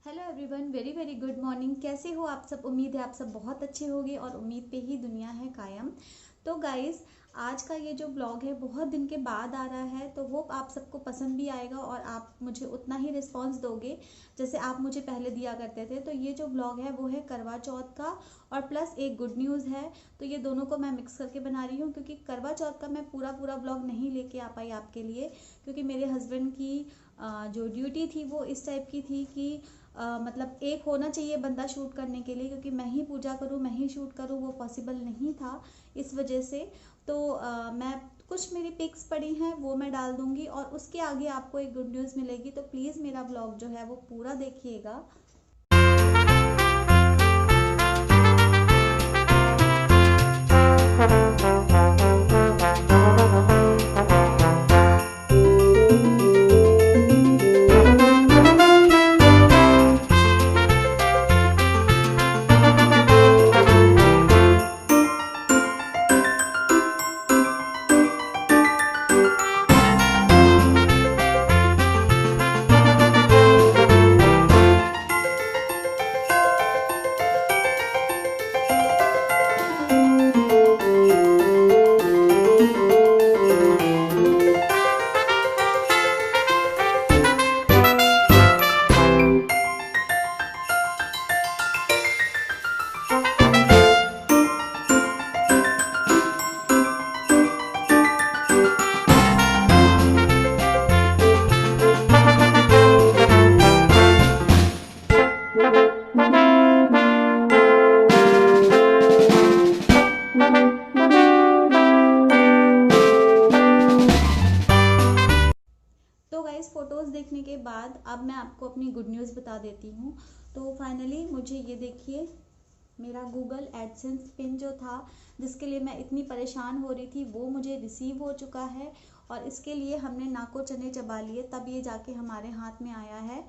Hello everyone, very very good morning. कैसे हो आप सब? उम्मीद है आप सब बहुत अच्छे होंगे और उम्मीद पे ही दुनिया है कायम। तो गाइस, आज का ये जो ब्लॉग है बहुत दिन के बाद आ रहा है, तो होप आप सबको पसंद भी आएगा और आप मुझे उतना ही रिस्पांस दोगे जैसे आप मुझे पहले दिया करते थे। तो ये जो ब्लॉग है वो है करवा चौथ का और प्लस एक गुड न्यूज़ है। तो ये दोनों को मैं मिक्स करके बना रही हूँ क्योंकि करवा चौथ का मैं पूरा पूरा ब्लॉग नहीं लेके आ पाई आपके लिए, क्योंकि मेरे हस्बैंड की जो ड्यूटी थी वो इस टाइप की थी कि मतलब एक होना चाहिए बंदा शूट करने के लिए, क्योंकि मैं ही पूजा करूँ मैं ही शूट करूँ वो पॉसिबल नहीं था इस वजह से। तो मैं कुछ मेरी पिक्स पड़ी हैं वो मैं डाल दूंगी और उसके आगे आपको एक गुड न्यूज़ मिलेगी। तो प्लीज़ मेरा ब्लॉग जो है वो पूरा देखिएगा। तो गाइस, फ़ोटोज़ देखने के बाद अब मैं आपको अपनी गुड न्यूज़ बता देती हूँ। तो फाइनली मुझे ये देखिए, मेरा गूगल एडसेंस पिन जो था जिसके लिए मैं इतनी परेशान हो रही थी वो मुझे रिसीव हो चुका है। और इसके लिए हमने नाको चने चबा लिए तब ये जाके हमारे हाथ में आया है,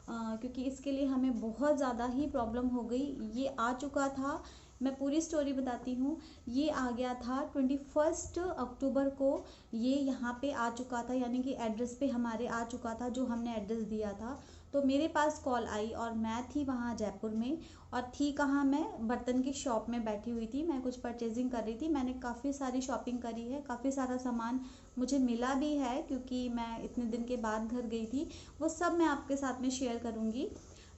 क्योंकि इसके लिए हमें बहुत ज़्यादा ही प्रॉब्लम हो गई। ये आ चुका था, मैं पूरी स्टोरी बताती हूँ। ये आ गया था 21 अक्टूबर को, ये यहाँ पे आ चुका था, यानी कि एड्रेस पे हमारे आ चुका था जो हमने एड्रेस दिया था। तो मेरे पास कॉल आई और मैं थी वहाँ जयपुर में, और थी कहाँ, मैं बर्तन की शॉप में बैठी हुई थी। मैं कुछ परचेजिंग कर रही थी, मैंने काफ़ी सारी शॉपिंग करी है, काफ़ी सारा सामान मुझे मिला भी है क्योंकि मैं इतने दिन के बाद घर गई थी। वो सब मैं आपके साथ में शेयर करूँगी।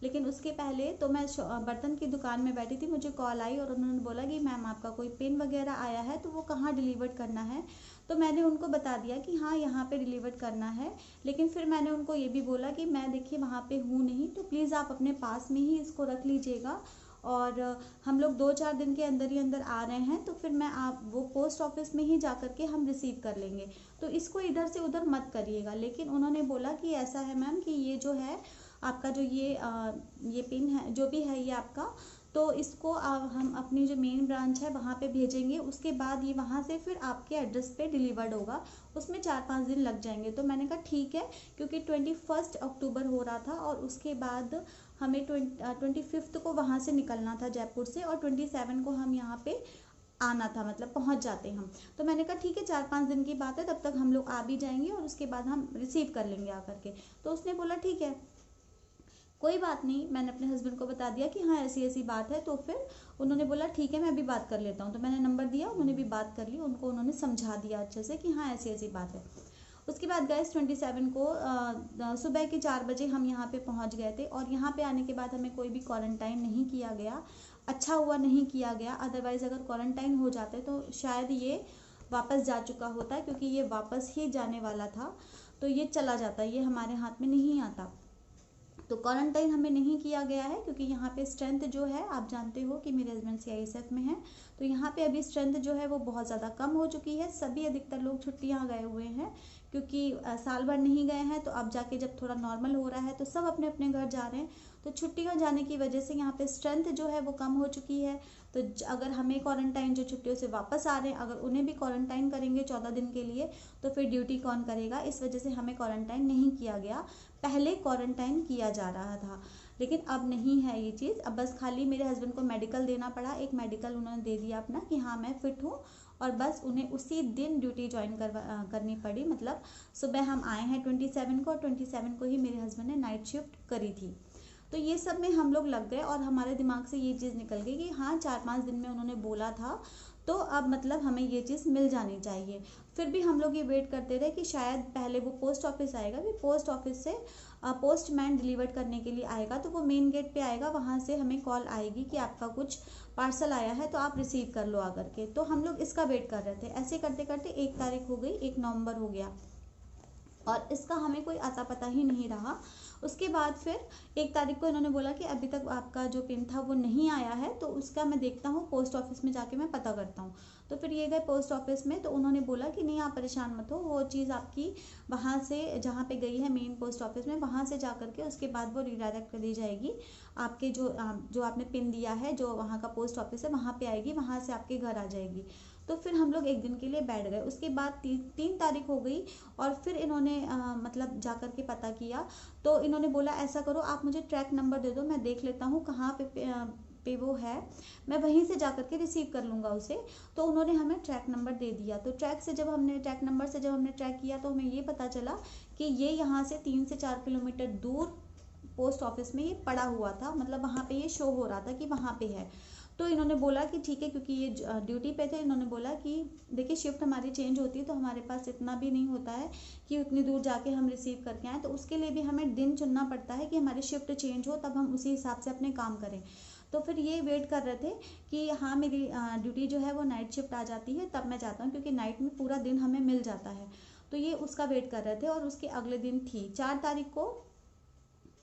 लेकिन उसके पहले तो मैं बर्तन की दुकान में बैठी थी, मुझे कॉल आई और उन्होंने बोला कि मैम आपका कोई पिन वगैरह आया है तो वो कहाँ डिलीवर करना है। तो मैंने उनको बता दिया कि हाँ यहाँ पे डिलीवर करना है। लेकिन फिर मैंने उनको ये भी बोला कि मैं देखिए वहाँ पे हूँ नहीं, तो प्लीज़ आप अपने पास में ही इसको रख लीजिएगा और हम लोग 2-4 दिन के अंदर ही अंदर आ रहे हैं, तो फिर मैं आप वो पोस्ट ऑफिस में ही जा कर के हम रिसीव कर लेंगे, तो इसको इधर से उधर मत करिएगा। लेकिन उन्होंने बोला कि ऐसा है मैम कि ये जो है आपका जो ये पिन है जो भी है ये आपका, तो इसको हम अपनी जो मेन ब्रांच है वहाँ पे भेजेंगे, उसके बाद ये वहाँ से फिर आपके एड्रेस पे डिलीवर्ड होगा, उसमें 4-5 दिन लग जाएंगे। तो मैंने कहा ठीक है, क्योंकि 21 अक्टूबर हो रहा था और उसके बाद हमें 25 को वहाँ से निकलना था जयपुर से, और 27 को हम यहाँ पे आना था, मतलब पहुँच जाते हम। तो मैंने कहा ठीक है 4-5 दिन की बात है, तब तक हम लोग आ भी जाएंगे और उसके बाद हम रिसीव कर लेंगे आकर के। तो उसने बोला ठीक है कोई बात नहीं। मैंने अपने हस्बैंड को बता दिया कि हाँ ऐसी ऐसी बात है, तो फिर उन्होंने बोला ठीक है मैं अभी बात कर लेता हूँ। तो मैंने नंबर दिया, उन्होंने भी बात कर ली, उनको उन्होंने समझा दिया अच्छे से कि हाँ ऐसी ऐसी बात है। उसके बाद गए 27 को सुबह के 4 बजे हम यहाँ पे पहुँच गए थे, और यहाँ पे आने के बाद हमें कोई भी क्वारंटाइन नहीं किया गया। अच्छा हुआ नहीं किया गया, अदरवाइज़ अगर क्वारंटाइन हो जाते तो शायद ये वापस जा चुका होता, क्योंकि ये वापस ही जाने वाला था, तो ये चला जाता, ये हमारे हाथ में नहीं आता। तो क्वारंटाइन हमें नहीं किया गया है क्योंकि यहाँ पे स्ट्रेंथ जो है, आप जानते हो कि मेरे हस्बैंड सीआईएसएफ में हैं, तो यहाँ पे अभी स्ट्रेंथ जो है वो बहुत ज़्यादा कम हो चुकी है। सभी अधिकतर लोग छुट्टियाँ गए हुए हैं, क्योंकि साल भर नहीं गए हैं, तो अब जाके जब थोड़ा नॉर्मल हो रहा है तो सब अपने अपने घर जा रहे हैं। तो छुट्टियाँ जाने की वजह से यहाँ पे स्ट्रेंथ जो है वो कम हो चुकी है। तो अगर हमें क्वारंटाइन जो छुट्टियों से वापस आ रहे हैं, अगर उन्हें भी क्वारंटाइन करेंगे 14 दिन के लिए, तो फिर ड्यूटी कौन करेगा? इस वजह से हमें क्वारंटाइन नहीं किया गया। पहले क्वारंटाइन किया जा रहा था, लेकिन अब नहीं है ये चीज़। अब बस खाली मेरे हस्बैंड को मेडिकल देना पड़ा, एक मेडिकल उन्होंने दे दिया अपना कि हाँ मैं फ़िट हूँ, और बस उन्हें उसी दिन ड्यूटी ज्वाइन करनी पड़ी। मतलब सुबह हम आए हैं 27 को, और 27 को ही मेरे हस्बैंड ने नाइट शिफ्ट करी थी। तो ये सब में हम लोग लग गए और हमारे दिमाग से ये चीज़ निकल गई कि हाँ 4-5 दिन में उन्होंने बोला था, तो अब मतलब हमें ये चीज़ मिल जानी चाहिए। फिर भी हम लोग ये वेट करते रहे कि शायद पहले वो पोस्ट ऑफिस आएगा, फिर पोस्ट ऑफिस से पोस्टमैन डिलीवर करने के लिए आएगा, तो वो मेन गेट पे आएगा, वहाँ से हमें कॉल आएगी कि आपका कुछ पार्सल आया है तो आप रिसीव कर लो आकर के। तो हम लोग इसका वेट कर रहे थे। ऐसे करते करते 1 तारीख हो गई, 1 नवंबर हो गया और इसका हमें कोई अता पता ही नहीं रहा। उसके बाद फिर 1 तारीख को इन्होंने बोला कि अभी तक आपका जो पिन था वो नहीं आया है, तो उसका मैं देखता हूँ, पोस्ट ऑफिस में जाके मैं पता करता हूँ। तो फिर ये गए पोस्ट ऑफिस में, तो उन्होंने बोला कि नहीं आप परेशान मत हो, वो चीज़ आपकी वहाँ से जहाँ पे गई है मेन पोस्ट ऑफिस में, वहाँ से जा करके उसके बाद वो रिडायरेक्ट कर दी जाएगी। आपके जो आपने पिन दिया है, जो वहाँ का पोस्ट ऑफिस है वहाँ पे आएगी, वहाँ से आपके घर आ जाएगी। तो फिर हम लोग 1 दिन के लिए बैठ गए। उसके बाद 3 तारीख हो गई और फिर इन्होंने मतलब जा कर के पता किया। तो इन्होंने बोला ऐसा करो, आप मुझे ट्रैक नंबर दे दो, मैं देख लेता हूँ कहाँ पे वो है, मैं वहीं से जा कर के रिसीव कर लूँगा उसे। तो उन्होंने हमें ट्रैक नंबर दे दिया। तो ट्रैक नंबर से जब हमने ट्रैक किया तो हमें ये पता चला कि ये यहाँ से 3 से 4 किलोमीटर दूर पोस्ट ऑफिस में ये पड़ा हुआ था, मतलब वहाँ पे ये शो हो रहा था कि वहाँ पे है। तो इन्होंने बोला कि ठीक है, क्योंकि ये ड्यूटी पे थे, इन्होंने बोला कि देखिए शिफ्ट हमारी चेंज होती है तो हमारे पास इतना भी नहीं होता है कि उतनी दूर जाके हम रिसीव करके आएँ, तो उसके लिए भी हमें दिन चुनना पड़ता है कि हमारी शिफ्ट चेंज हो, तब हम उसी हिसाब से अपने काम करें। तो फिर ये वेट कर रहे थे कि हाँ मेरी ड्यूटी जो है वो नाइट शिफ्ट आ जाती है तब मैं जाता हूँ, क्योंकि नाइट में पूरा दिन हमें मिल जाता है। तो ये उसका वेट कर रहे थे और उसके अगले दिन थी 4 तारीख को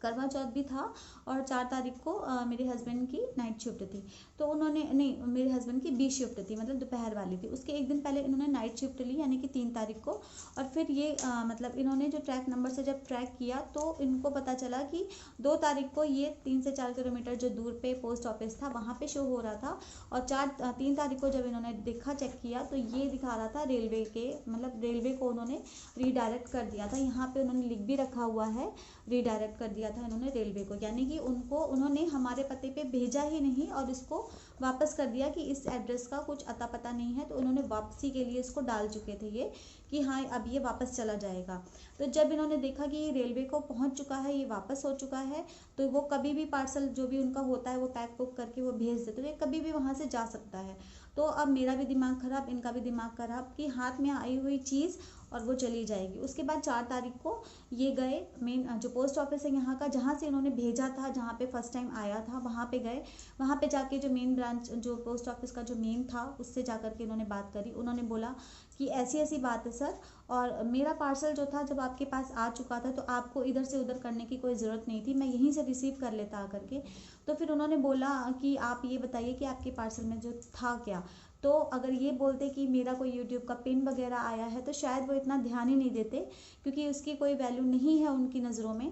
करवा चौथ भी था और 4 तारीख को मेरे हस्बैंड की नाइट शिफ्ट थी। तो उन्होंने नहीं, मेरे हस्बैंड की बी शिफ्ट थी, मतलब दोपहर वाली थी। उसके 1 दिन पहले इन्होंने नाइट शिफ्ट ली, यानी कि 3 तारीख को। और फिर ये मतलब इन्होंने जो ट्रैक नंबर से जब ट्रैक किया तो इनको पता चला कि 2 तारीख को ये 3 से 4 किलोमीटर जो दूर पे पोस्ट ऑफिस था वहाँ पे शो हो रहा था। और 3 तारीख को जब इन्होंने देखा, चेक किया, तो ये दिखा रहा था रेलवे के, मतलब रेलवे को उन्होंने रीडायरेक्ट कर दिया था। यहाँ पे उन्होंने लिख भी रखा हुआ है, रीडायरेक्ट कर दिया था इन्होंने रेलवे को, यानी कि उन्होंने हमारे पते पे भेजा ही नहीं और इसको वापस कर दिया कि इस एड्रेस का कुछ अता पता नहीं है। तो उन्होंने वापसी के लिए इसको डाल चुके थे ये कि हाँ अब ये वापस चला जाएगा। तो जब इन्होंने देखा कि ये रेलवे को पहुंच चुका है, ये वापस हो चुका है, तो वो कभी भी पार्सल जो भी उनका होता है वो पैक पुक करके वो भेज देते, तो ये कभी भी वहाँ से जा सकता है। तो अब मेरा भी दिमाग खराब, इनका भी दिमाग खराब कि हाथ में आई हुई चीज़ और वो चली जाएगी। उसके बाद 4 तारीख को ये गए मेन जो पोस्ट ऑफिस है यहाँ का, जहाँ से इन्होंने भेजा था, जहाँ पे फर्स्ट टाइम आया था वहाँ पे गए। वहाँ पे जाके जो मेन ब्रांच, जो पोस्ट ऑफिस का जो मेन था, उससे जा कर के इन्होंने बात करी। उन्होंने बोला कि ऐसी ऐसी बात है सर, और मेरा पार्सल जो था जब आपके पास आ चुका था तो आपको इधर से उधर करने की कोई ज़रूरत नहीं थी, मैं यहीं से रिसीव कर लेता आकर के। तो फिर उन्होंने बोला कि आप ये बताइए कि आपके पार्सल में जो था क्या। तो अगर ये बोलते कि मेरा कोई यूट्यूब का पिन वगैरह आया है तो शायद वो इतना ध्यान ही नहीं देते, क्योंकि उसकी कोई वैल्यू नहीं है उनकी नज़रों में।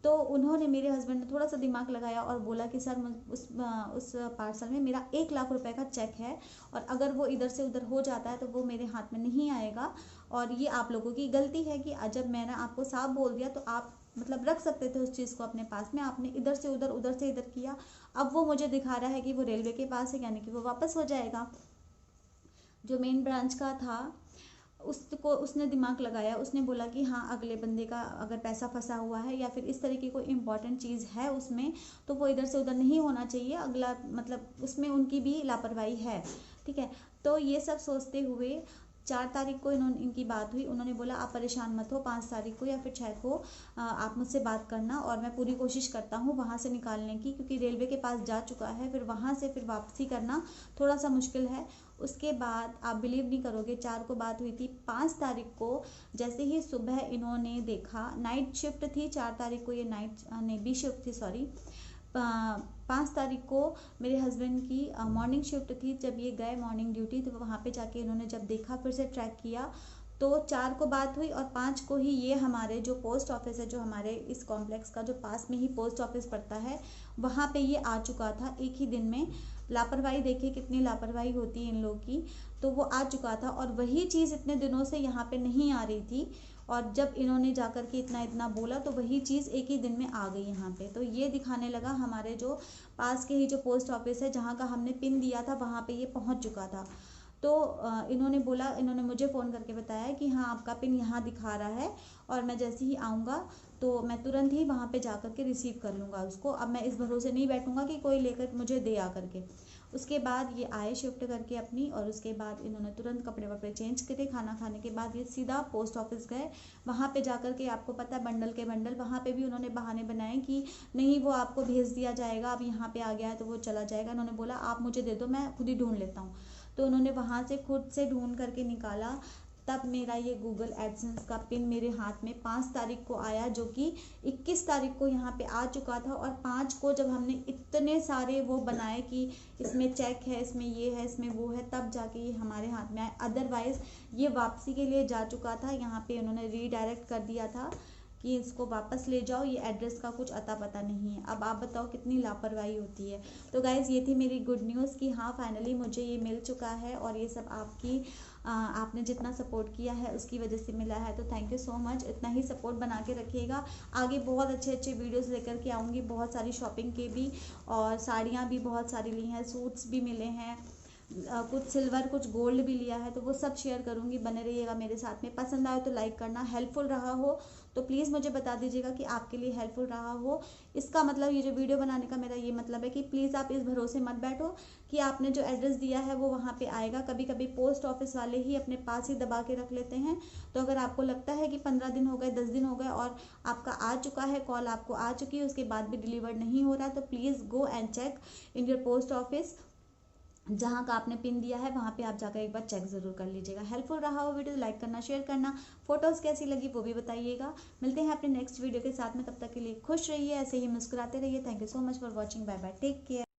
तो उन्होंने, मेरे हस्बैंड ने थोड़ा सा दिमाग लगाया और बोला कि सर उस पार्सल में मेरा 1 लाख रुपए का चेक है, और अगर वो इधर से उधर हो जाता है तो वो मेरे हाथ में नहीं आएगा, और ये आप लोगों की गलती है कि जब मैंने आपको साफ बोल दिया तो आप मतलब रख सकते थे उस चीज़ को अपने पास में, आपने इधर से उधर किया। अब वो मुझे दिखा रहा है कि वो रेलवे के पास है, यानी कि वो वापस हो जाएगा। जो मेन ब्रांच का था उसको उसने दिमाग लगाया, उसने बोला कि हाँ अगले बंदे का अगर पैसा फंसा हुआ है या फिर इस तरह की कोई इम्पॉर्टेंट चीज़ है उसमें, तो वो इधर से उधर नहीं होना चाहिए, अगला मतलब उसमें उनकी भी लापरवाही है, ठीक है। तो ये सब सोचते हुए 4 तारीख को इनकी बात हुई। उन्होंने बोला आप परेशान मत हो, 5 तारीख को या फिर 6 को आप मुझसे बात करना और मैं पूरी कोशिश करता हूँ वहाँ से निकालने की, क्योंकि रेलवे के पास जा चुका है, फिर वहाँ से फिर वापसी करना थोड़ा सा मुश्किल है। उसके बाद आप बिलीव नहीं करोगे, 4 को बात हुई थी, 5 तारीख को जैसे ही सुबह इन्होंने देखा, नाइट शिफ्ट थी 4 तारीख को, ये नहीं बी शिफ्ट थी, सॉरी। 5 तारीख को मेरे हस्बैंड की मॉर्निंग शिफ्ट थी। जब ये गए मॉर्निंग ड्यूटी तो वहाँ पे जाके इन्होंने जब देखा, फिर से ट्रैक किया, तो 4 को बात हुई और 5 को ही ये हमारे जो पोस्ट ऑफिस है, जो हमारे इस कॉम्प्लेक्स का जो पास में ही पोस्ट ऑफिस पड़ता है, वहाँ पे ये आ चुका था 1 ही दिन में। लापरवाही देखिए कितनी लापरवाही होती है इन लोगों की। तो वो आ चुका था और वही चीज़ इतने दिनों से यहाँ पे नहीं आ रही थी, और जब इन्होंने जाकर के इतना बोला तो वही चीज़ 1 ही दिन में आ गई यहाँ पे। तो ये दिखाने लगा हमारे जो पास के ही जो पोस्ट ऑफिस है, जहाँ का हमने पिन दिया था, वहाँ पे ये पहुँच चुका था। तो इन्होंने मुझे फ़ोन करके बताया कि हाँ आपका पिन यहाँ दिखा रहा है, और मैं जैसे ही आऊँगा तो मैं तुरंत ही वहाँ पे जा कर के रिसीव कर लूँगा उसको। अब मैं इस भरोसे नहीं बैठूँगा कि कोई लेकर मुझे दे आ करके। उसके बाद ये आए शिफ्ट करके अपनी, और उसके बाद इन्होंने तुरंत कपड़े वपड़े चेंज करे। खाना खाने के बाद ये सीधा पोस्ट ऑफिस गए। वहाँ पे जाकर के आपको पता है बंडल के बंडल, वहाँ पे भी उन्होंने बहाने बनाए कि नहीं वो आपको भेज दिया जाएगा, अब यहाँ पे आ गया है तो वो चला जाएगा। उन्होंने बोला आप मुझे दे दो, मैं खुद ही ढूंढ लेता हूँ। तो उन्होंने वहाँ से खुद से ढूंढ करके निकाला। तब मेरा ये गूगल एडसेंस का पिन मेरे हाथ में 5 तारीख को आया, जो कि 21 तारीख को यहाँ पे आ चुका था। और 5 को जब हमने इतने सारे वो बनाए कि इसमें चेक है, इसमें ये है, इसमें वो है, तब जाके ये हमारे हाथ में आया। अदरवाइज़ ये वापसी के लिए जा चुका था। यहाँ पे उन्होंने रीडायरेक्ट कर दिया था कि इसको वापस ले जाओ, ये एड्रेस का कुछ अता पता नहीं है। अब आप बताओ कितनी लापरवाही होती है। तो गाइज़ ये थी मेरी गुड न्यूज़ कि हाँ फाइनली मुझे ये मिल चुका है, और ये सब आपकी आपने जितना सपोर्ट किया है उसकी वजह से मिला है। तो थैंक यू सो मच, इतना ही सपोर्ट बना के रखिएगा। आगे बहुत अच्छे अच्छे वीडियोस लेकर के आऊँगी, बहुत सारी शॉपिंग के भी, और साड़ियाँ भी बहुत सारी ली हैं, सूट्स भी मिले हैं, कुछ सिल्वर कुछ गोल्ड भी लिया है, तो वो सब शेयर करूँगी। बने रहिएगा मेरे साथ में। पसंद आए तो लाइक करना, हेल्पफुल रहा हो तो प्लीज़ मुझे बता दीजिएगा कि आपके लिए हेल्पफुल रहा हो। इसका मतलब ये जो वीडियो बनाने का मेरा ये मतलब है कि प्लीज़ आप इस भरोसे मत बैठो कि आपने जो एड्रेस दिया है वो वहाँ पे आएगा। कभी कभी पोस्ट ऑफिस वाले ही अपने पास ही दबा के रख लेते हैं। तो अगर आपको लगता है कि 15 दिन हो गए, 10 दिन हो गए और आपका आ चुका है, कॉल आपको आ चुकी है, उसके बाद भी डिलीवर नहीं हो रहा, तो please go and check in your post office. जहाँ का आपने पिन दिया है वहाँ पे आप जाकर एक बार चेक ज़रूर कर लीजिएगा। हेल्पफुल रहा हो वीडियो, लाइक करना, शेयर करना, फोटोज़ कैसी लगी वो भी बताइएगा। मिलते हैं अपने नेक्स्ट वीडियो के साथ में, तब तक के लिए खुश रहिए, ऐसे ही मुस्कुराते रहिए। Thank you so much for watching, bye bye, take care.